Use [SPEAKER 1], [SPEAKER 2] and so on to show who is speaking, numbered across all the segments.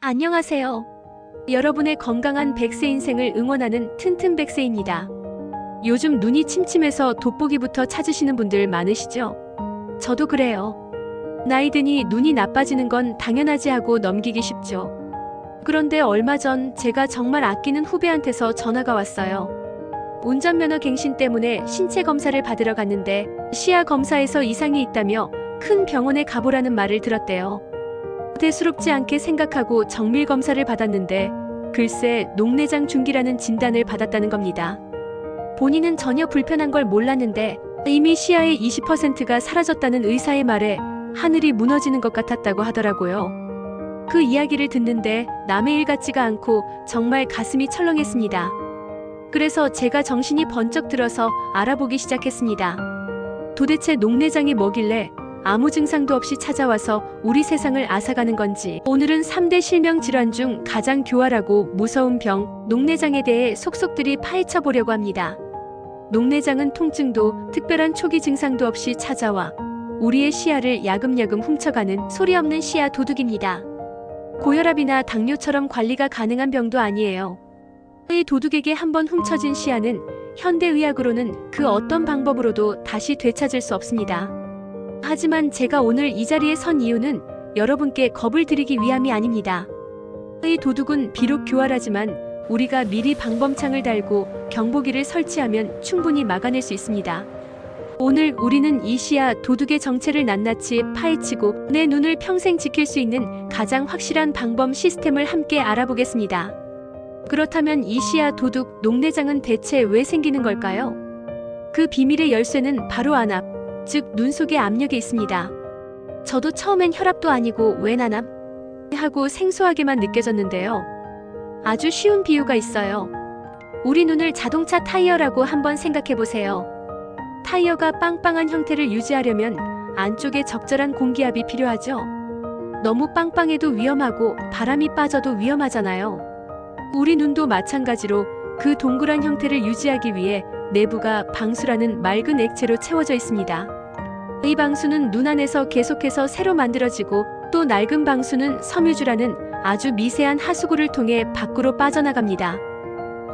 [SPEAKER 1] 안녕하세요. 여러분의 건강한 100세 인생을 응원하는 튼튼 100세입니다. 요즘 눈이 침침해서 돋보기부터 찾으시는 분들 많으시죠? 저도 그래요. 나이 드니 눈이 나빠지는 건 당연하지 하고 넘기기 쉽죠. 그런데 얼마 전 제가 정말 아끼는 후배한테서 전화가 왔어요. 운전면허 갱신 때문에 신체 검사를 받으러 갔는데 시야 검사에서 이상이 있다며 큰 병원에 가보라는 말을 들었대요. 대수롭지 않게 생각하고 정밀 검사를 받았는데 글쎄 녹내장 중기라는 진단을 받았다는 겁니다. 본인은 전혀 불편한 걸 몰랐는데 이미 시야의 20%가 사라졌다는 의사의 말에 하늘이 무너지는 것 같았다고 하더라고요. 그 이야기를 듣는데 남의 일 같지가 않고 정말 가슴이 철렁했습니다. 그래서 제가 정신이 번쩍 들어서 알아보기 시작했습니다. 도대체 녹내장이 뭐길래 아무 증상도 없이 찾아와서 우리 세상을 앗아가는 건지. 오늘은 3대 실명 질환 중 가장 교활하고 무서운 병, 녹내장에 대해 속속들이 파헤쳐 보려고 합니다. 녹내장은 통증도 특별한 초기 증상도 없이 찾아와 우리의 시야를 야금야금 훔쳐가는 소리 없는 시야 도둑입니다. 고혈압이나 당뇨처럼 관리가 가능한 병도 아니에요. 이 도둑에게 한번 훔쳐진 시야는 현대의학으로는 그 어떤 방법으로도 다시 되찾을 수 없습니다. 하지만 제가 오늘 이 자리에 선 이유는 여러분께 겁을 드리기 위함이 아닙니다. 이 도둑은 비록 교활하지만 우리가 미리 방범창을 달고 경보기를 설치하면 충분히 막아낼 수 있습니다. 오늘 우리는 이 시야 도둑의 정체를 낱낱이 파헤치고 내 눈을 평생 지킬 수 있는 가장 확실한 방범 시스템을 함께 알아보겠습니다. 그렇다면 이 시야 도둑 녹내장은 대체 왜 생기는 걸까요? 그 비밀의 열쇠는 바로 안압, 즉 눈 속의 압력에 있습니다. 저도 처음엔 혈압도 아니고 웬 안압? 하고 생소하게만 느껴졌는데요. 아주 쉬운 비유가 있어요. 우리 눈을 자동차 타이어라고 한번 생각해보세요. 타이어가 빵빵한 형태를 유지하려면 안쪽에 적절한 공기압이 필요하죠. 너무 빵빵해도 위험하고 바람이 빠져도 위험하잖아요. 우리 눈도 마찬가지로 그 동그란 형태를 유지하기 위해 내부가 방수라는 맑은 액체로 채워져 있습니다. 이 방수는 눈 안에서 계속해서 새로 만들어지고 또 낡은 방수는 섬유주라는 아주 미세한 하수구를 통해 밖으로 빠져나갑니다.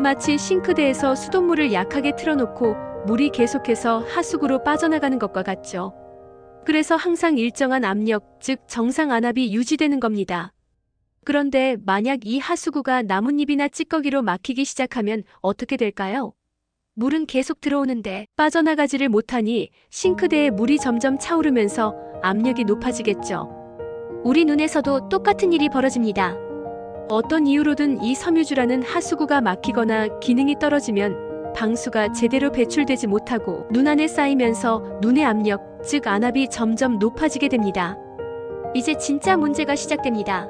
[SPEAKER 1] 마치 싱크대에서 수돗물을 약하게 틀어놓고 물이 계속해서 하수구로 빠져나가는 것과 같죠. 그래서 항상 일정한 압력, 즉 정상 안압이 유지되는 겁니다. 그런데 만약 이 하수구가 나뭇잎이나 찌꺼기로 막히기 시작하면 어떻게 될까요? 물은 계속 들어오는데 빠져나가지를 못하니 싱크대에 물이 점점 차오르면서 압력이 높아지겠죠. 우리 눈에서도 똑같은 일이 벌어집니다. 어떤 이유로든 이 섬유주라는 하수구가 막히거나 기능이 떨어지면 방수가 제대로 배출되지 못하고 눈 안에 쌓이면서 눈의 압력, 즉 안압이 점점 높아지게 됩니다. 이제 진짜 문제가 시작됩니다.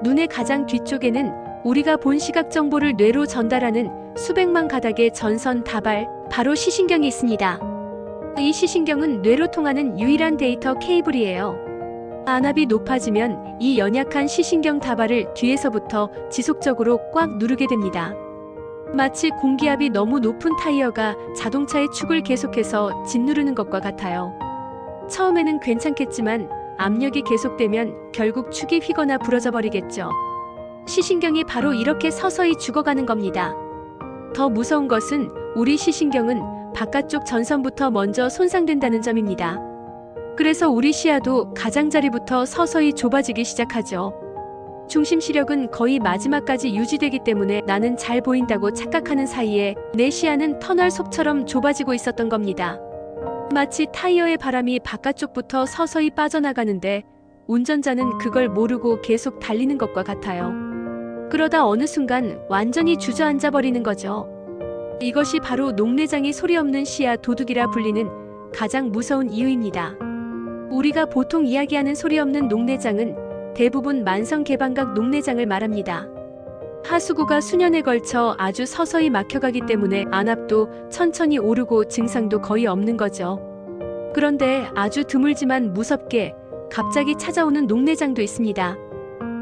[SPEAKER 1] 눈의 가장 뒤쪽에는 우리가 본 시각 정보를 뇌로 전달하는 수백만 가닥의 전선 다발, 바로 시신경이 있습니다. 이 시신경은 뇌로 통하는 유일한 데이터 케이블이에요. 안압이 높아지면 이 연약한 시신경 다발을 뒤에서부터 지속적으로 꽉 누르게 됩니다. 마치 공기압이 너무 높은 타이어가 자동차의 축을 계속해서 짓누르는 것과 같아요. 처음에는 괜찮겠지만 압력이 계속되면 결국 축이 휘거나 부러져 버리겠죠. 시신경이 바로 이렇게 서서히 죽어가는 겁니다. 더 무서운 것은 우리 시신경은 바깥쪽 전선부터 먼저 손상된다는 점입니다. 그래서 우리 시야도 가장자리부터 서서히 좁아지기 시작하죠. 중심 시력은 거의 마지막까지 유지되기 때문에 나는 잘 보인다고 착각하는 사이에 내 시야는 터널 속처럼 좁아지고 있었던 겁니다. 마치 타이어의 바람이 바깥쪽부터 서서히 빠져나가는데 운전자는 그걸 모르고 계속 달리는 것과 같아요. 그러다 어느 순간 완전히 주저앉아 버리는 거죠. 이것이 바로 녹내장이 소리 없는 시야 도둑이라 불리는 가장 무서운 이유입니다. 우리가 보통 이야기하는 소리 없는 녹내장은 대부분 만성 개방각 녹내장을 말합니다. 하수구가 수년에 걸쳐 아주 서서히 막혀가기 때문에 안압도 천천히 오르고 증상도 거의 없는 거죠. 그런데 아주 드물지만 무섭게 갑자기 찾아오는 녹내장도 있습니다.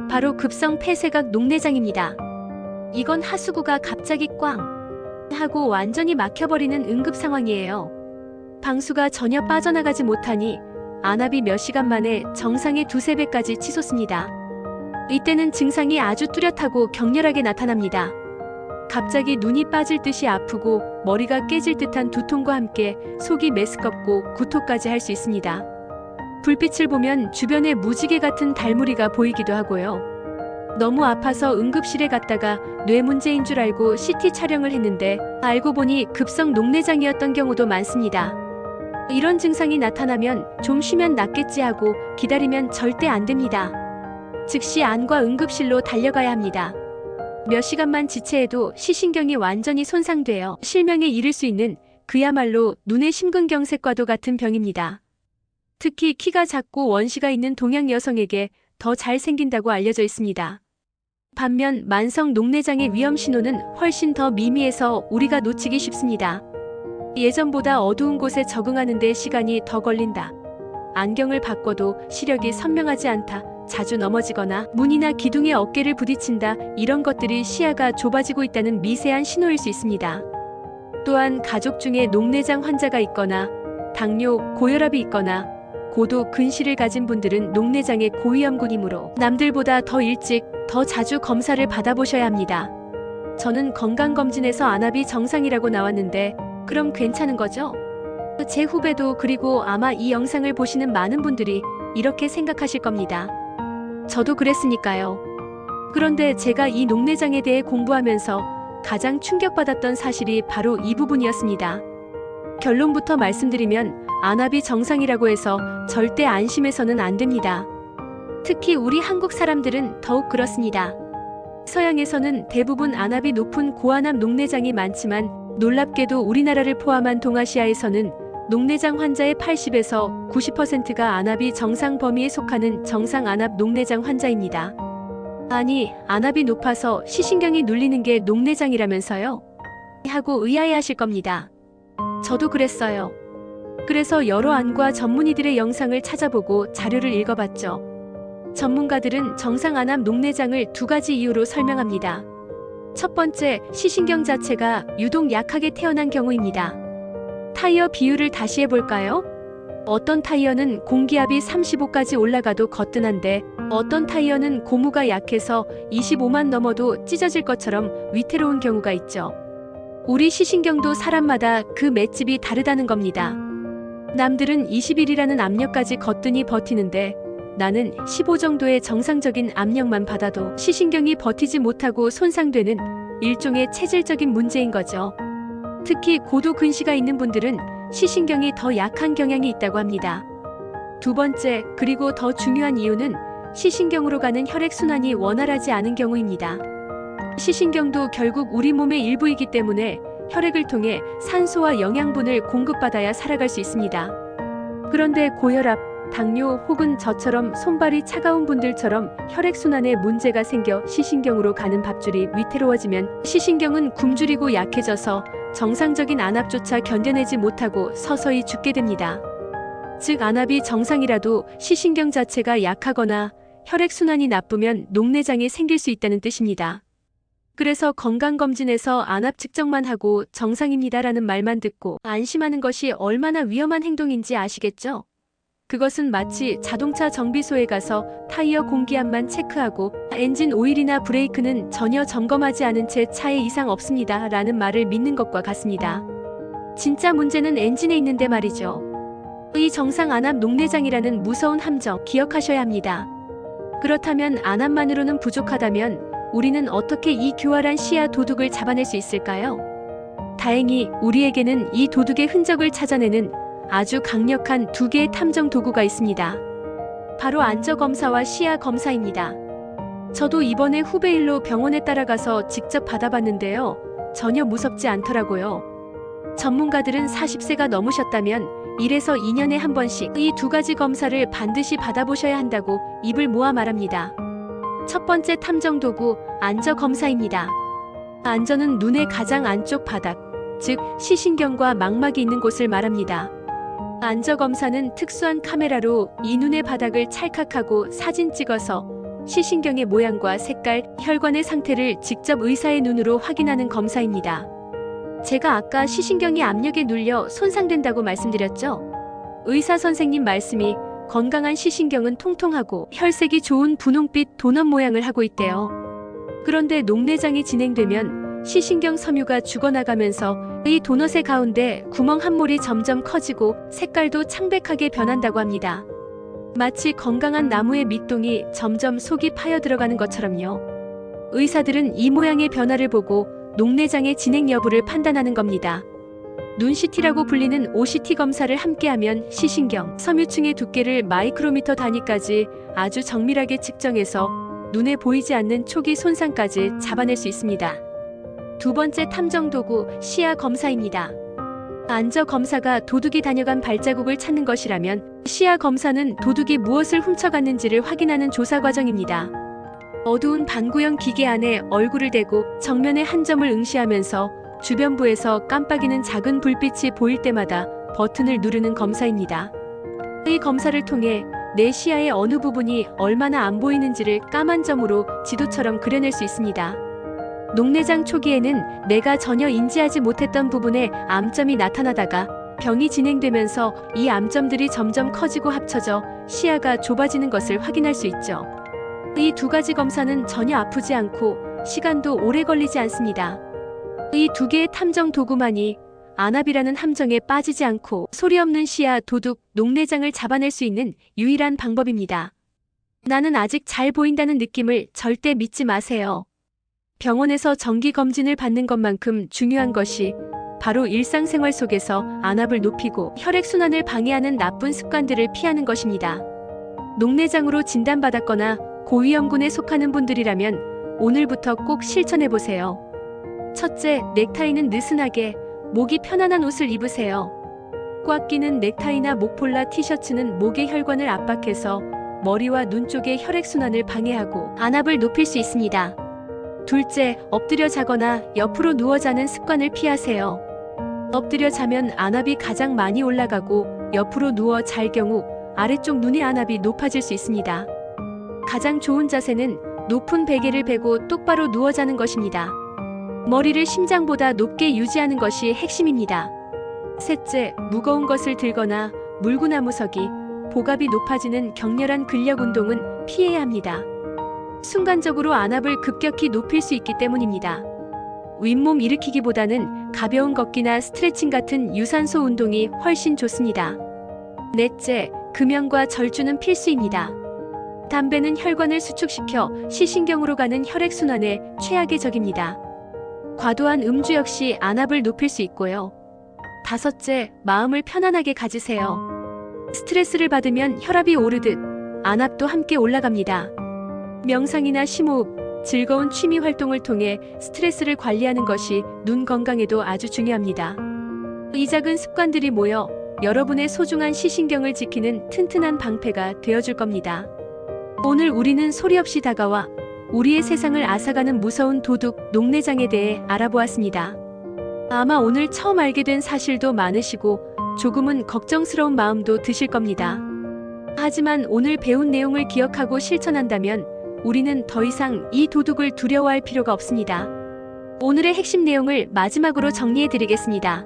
[SPEAKER 1] 바로 급성 폐쇄각 녹내장입니다. 이건 하수구가 갑자기 꽝 하고 완전히 막혀버리는 응급 상황이에요. 방수가 전혀 빠져나가지 못하니 안압이 몇 시간 만에 정상의 2~3배까지 치솟습니다. 이때는 증상이 아주 뚜렷하고 격렬하게 나타납니다. 갑자기 눈이 빠질 듯이 아프고 머리가 깨질 듯한 두통과 함께 속이 메스껍고 구토까지 할 수 있습니다. 불빛을 보면 주변에 무지개 같은 달무리가 보이기도 하고요. 너무 아파서 응급실에 갔다가 뇌 문제인 줄 알고 CT 촬영을 했는데 알고 보니 급성 녹내장이었던 경우도 많습니다. 이런 증상이 나타나면 좀 쉬면 낫겠지 하고 기다리면 절대 안 됩니다. 즉시 안과 응급실로 달려가야 합니다. 몇 시간만 지체해도 시신경이 완전히 손상되어 실명에 이를 수 있는 그야말로 눈의 심근경색과도 같은 병입니다. 특히 키가 작고 원시가 있는 동양 여성에게 더 잘 생긴다고 알려져 있습니다. 반면 만성 녹내장의 위험 신호는 훨씬 더 미미해서 우리가 놓치기 쉽습니다. 예전보다 어두운 곳에 적응하는 데 시간이 더 걸린다. 안경을 바꿔도 시력이 선명하지 않다. 자주 넘어지거나 문이나 기둥에 어깨를 부딪힌다. 이런 것들이 시야가 좁아지고 있다는 미세한 신호일 수 있습니다. 또한 가족 중에 녹내장 환자가 있거나 당뇨, 고혈압이 있거나 고도 근시를 가진 분들은 녹내장의 고위험군이므로 남들보다 더 일찍, 더 자주 검사를 받아보셔야 합니다. 저는 건강검진에서 안압이 정상이라고 나왔는데 그럼 괜찮은 거죠? 제 후배도 그리고 아마 이 영상을 보시는 많은 분들이 이렇게 생각하실 겁니다. 저도 그랬으니까요. 그런데 제가 이 녹내장에 대해 공부하면서 가장 충격받았던 사실이 바로 이 부분이었습니다. 결론부터 말씀드리면 안압이 정상이라고 해서 절대 안심해서는 안 됩니다. 특히 우리 한국 사람들은 더욱 그렇습니다. 서양에서는 대부분 안압이 높은 고안압 녹내장이 많지만 놀랍게도 우리나라를 포함한 동아시아에서는 녹내장 환자의 80에서 90%가 안압이 정상 범위에 속하는 정상 안압 녹내장 환자입니다. 아니, 안압이 높아서 시신경이 눌리는 게 녹내장이라면서요? 하고 의아해하실 겁니다. 저도 그랬어요. 그래서 여러 안과 전문의들의 영상을 찾아보고 자료를 읽어봤죠. 전문가들은 정상 안압 녹내장을 두 가지 이유로 설명합니다. 첫 번째, 시신경 자체가 유독 약하게 태어난 경우입니다. 타이어 비율을 다시 해볼까요? 어떤 타이어는 공기압이 35까지 올라가도 거뜬한데 어떤 타이어는 고무가 약해서 25만 넘어도 찢어질 것처럼 위태로운 경우가 있죠. 우리 시신경도 사람마다 그 맷집이 다르다는 겁니다. 남들은 21이라는 압력까지 거뜬히 버티는데 나는 15 정도의 정상적인 압력만 받아도 시신경이 버티지 못하고 손상되는 일종의 체질적인 문제인 거죠. 특히 고도 근시가 있는 분들은 시신경이 더 약한 경향이 있다고 합니다. 두 번째, 그리고 더 중요한 이유는 시신경으로 가는 혈액순환이 원활하지 않은 경우입니다. 시신경도 결국 우리 몸의 일부이기 때문에 혈액을 통해 산소와 영양분을 공급받아야 살아갈 수 있습니다. 그런데 고혈압, 당뇨 혹은 저처럼 손발이 차가운 분들처럼 혈액순환에 문제가 생겨 시신경으로 가는 밥줄이 위태로워지면 시신경은 굶주리고 약해져서 정상적인 안압조차 견뎌내지 못하고 서서히 죽게 됩니다. 즉 안압이 정상이라도 시신경 자체가 약하거나 혈액순환이 나쁘면 녹내장이 생길 수 있다는 뜻입니다. 그래서 건강검진에서 안압 측정만 하고 정상입니다라는 말만 듣고 안심하는 것이 얼마나 위험한 행동인지 아시겠죠? 그것은 마치 자동차 정비소에 가서 타이어 공기압만 체크하고 엔진 오일이나 브레이크는 전혀 점검하지 않은 채 차에 이상 없습니다 라는 말을 믿는 것과 같습니다. 진짜 문제는 엔진에 있는데 말이죠. 이 정상 안압 녹내장이라는 무서운 함정 기억하셔야 합니다. 그렇다면 안압만으로는 부족하다면 우리는 어떻게 이 교활한 시야 도둑을 잡아낼 수 있을까요? 다행히 우리에게는 이 도둑의 흔적을 찾아내는 아주 강력한 두 개의 탐정 도구가 있습니다. 바로 안저검사와 시야검사입니다. 저도 이번에 후배 일로 병원에 따라가서 직접 받아봤는데요. 전혀 무섭지 않더라고요. 전문가들은 40세가 넘으셨다면 1에서 2년에 한 번씩 이 두 가지 검사를 반드시 받아보셔야 한다고 입을 모아 말합니다. 첫 번째 탐정 도구, 안저검사입니다. 안저는 눈의 가장 안쪽 바닥, 즉 시신경과 망막이 있는 곳을 말합니다. 안저검사는 특수한 카메라로 이 눈의 바닥을 찰칵하고 사진 찍어서 시신경의 모양과 색깔, 혈관의 상태를 직접 의사의 눈으로 확인하는 검사입니다. 제가 아까 시신경이 압력에 눌려 손상된다고 말씀드렸죠? 의사 선생님 말씀이 건강한 시신경은 통통하고 혈색이 좋은 분홍빛 도넛 모양을 하고 있대요. 그런데 녹내장이 진행되면 시신경 섬유가 죽어나가면서 이 도넛의 가운데 구멍 한 몰이 점점 커지고 색깔도 창백하게 변한다고 합니다. 마치 건강한 나무의 밑동이 점점 속이 파여 들어가는 것처럼요. 의사들은 이 모양의 변화를 보고 녹내장의 진행 여부를 판단하는 겁니다. 눈CT라고 불리는 OCT 검사를 함께하면 시신경, 섬유층의 두께를 마이크로미터 단위까지 아주 정밀하게 측정해서 눈에 보이지 않는 초기 손상까지 잡아낼 수 있습니다. 두 번째 탐정 도구, 시야 검사입니다. 안저 검사가 도둑이 다녀간 발자국을 찾는 것이라면 시야 검사는 도둑이 무엇을 훔쳐갔는지를 확인하는 조사 과정입니다. 어두운 반구형 기계 안에 얼굴을 대고 정면의 한 점을 응시하면서 주변부에서 깜빡이는 작은 불빛이 보일 때마다 버튼을 누르는 검사입니다. 이 검사를 통해 내 시야의 어느 부분이 얼마나 안 보이는지를 까만 점으로 지도처럼 그려낼 수 있습니다. 녹내장 초기에는 내가 전혀 인지하지 못했던 부분에 암점이 나타나다가 병이 진행되면서 이 암점들이 점점 커지고 합쳐져 시야가 좁아지는 것을 확인할 수 있죠. 이 두 가지 검사는 전혀 아프지 않고 시간도 오래 걸리지 않습니다. 이 두 개의 탐정 도구만이 안압이라는 함정에 빠지지 않고 소리 없는 시야 도둑 녹내장을 잡아낼 수 있는 유일한 방법입니다. 나는 아직 잘 보인다는 느낌을 절대 믿지 마세요. 병원에서 정기검진을 받는 것만큼 중요한 것이 바로 일상생활 속에서 안압을 높이고 혈액순환을 방해하는 나쁜 습관들을 피하는 것입니다. 녹내장으로 진단받았거나 고위험군에 속하는 분들이라면 오늘부터 꼭 실천해보세요. 첫째, 넥타이는 느슨하게, 목이 편안한 옷을 입으세요. 꽉 끼는 넥타이나 목폴라 티셔츠는 목의 혈관을 압박해서 머리와 눈 쪽의 혈액순환을 방해하고 안압을 높일 수 있습니다. 둘째, 엎드려 자거나 옆으로 누워 자는 습관을 피하세요. 엎드려 자면 안압이 가장 많이 올라가고 옆으로 누워 잘 경우 아래쪽 눈의 안압이 높아질 수 있습니다. 가장 좋은 자세는 높은 베개를 베고 똑바로 누워 자는 것입니다. 머리를 심장보다 높게 유지하는 것이 핵심입니다. 셋째, 무거운 것을 들거나 물구나무서기, 복압이 높아지는 격렬한 근력 운동은 피해야 합니다. 순간적으로 안압을 급격히 높일 수 있기 때문입니다. 윗몸 일으키기보다는 가벼운 걷기나 스트레칭 같은 유산소 운동이 훨씬 좋습니다. 넷째, 금연과 절주는 필수입니다. 담배는 혈관을 수축시켜 시신경으로 가는 혈액순환에 최악의 적입니다. 과도한 음주 역시 안압을 높일 수 있고요. 다섯째, 마음을 편안하게 가지세요. 스트레스를 받으면 혈압이 오르듯 안압도 함께 올라갑니다. 명상이나 심호흡, 즐거운 취미 활동을 통해 스트레스를 관리하는 것이 눈 건강에도 아주 중요합니다. 이 작은 습관들이 모여 여러분의 소중한 시신경을 지키는 튼튼한 방패가 되어줄 겁니다. 오늘 우리는 소리 없이 다가와 우리의 세상을 앗아가는 무서운 도둑, 녹내장에 대해 알아보았습니다. 아마 오늘 처음 알게 된 사실도 많으시고 조금은 걱정스러운 마음도 드실 겁니다. 하지만 오늘 배운 내용을 기억하고 실천한다면 우리는 더 이상 이 도둑을 두려워할 필요가 없습니다. 오늘의 핵심 내용을 마지막으로 정리해 드리겠습니다.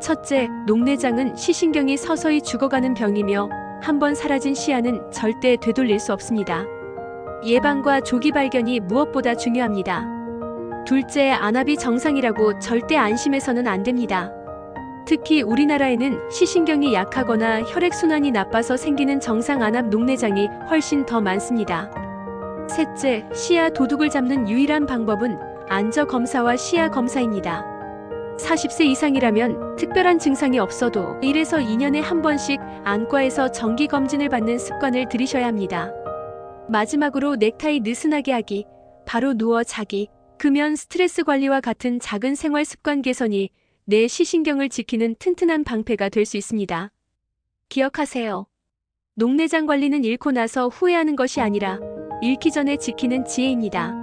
[SPEAKER 1] 첫째, 녹내장은 시신경이 서서히 죽어가는 병이며 한번 사라진 시야는 절대 되돌릴 수 없습니다. 예방과 조기 발견이 무엇보다 중요합니다. 둘째, 안압이 정상이라고 절대 안심해서는 안 됩니다. 특히 우리나라에는 시신경이 약하거나 혈액순환이 나빠서 생기는 정상 안압 녹내장이 훨씬 더 많습니다. 셋째, 시야 도둑을 잡는 유일한 방법은 안저 검사와 시야 검사입니다. 40세 이상이라면 특별한 증상이 없어도 1에서 2년에 한 번씩 안과에서 정기 검진을 받는 습관을 들이셔야 합니다. 마지막으로 넥타이 느슨하게 하기, 바로 누워 자기, 금연 스트레스 관리와 같은 작은 생활 습관 개선이 내 시신경을 지키는 튼튼한 방패가 될 수 있습니다. 기억하세요. 녹내장 관리는 잃고 나서 후회하는 것이 아니라 잃기 전에 지키는 지혜입니다.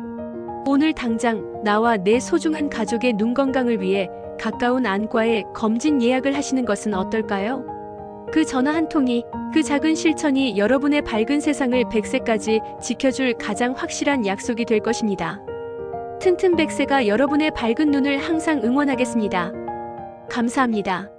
[SPEAKER 1] 오늘 당장 나와 내 소중한 가족의 눈 건강을 위해 가까운 안과에 검진 예약을 하시는 것은 어떨까요? 그 전화 한 통이, 그 작은 실천이 여러분의 밝은 세상을 100세까지 지켜줄 가장 확실한 약속이 될 것입니다. 튼튼 100세가 여러분의 밝은 눈을 항상 응원하겠습니다. 감사합니다.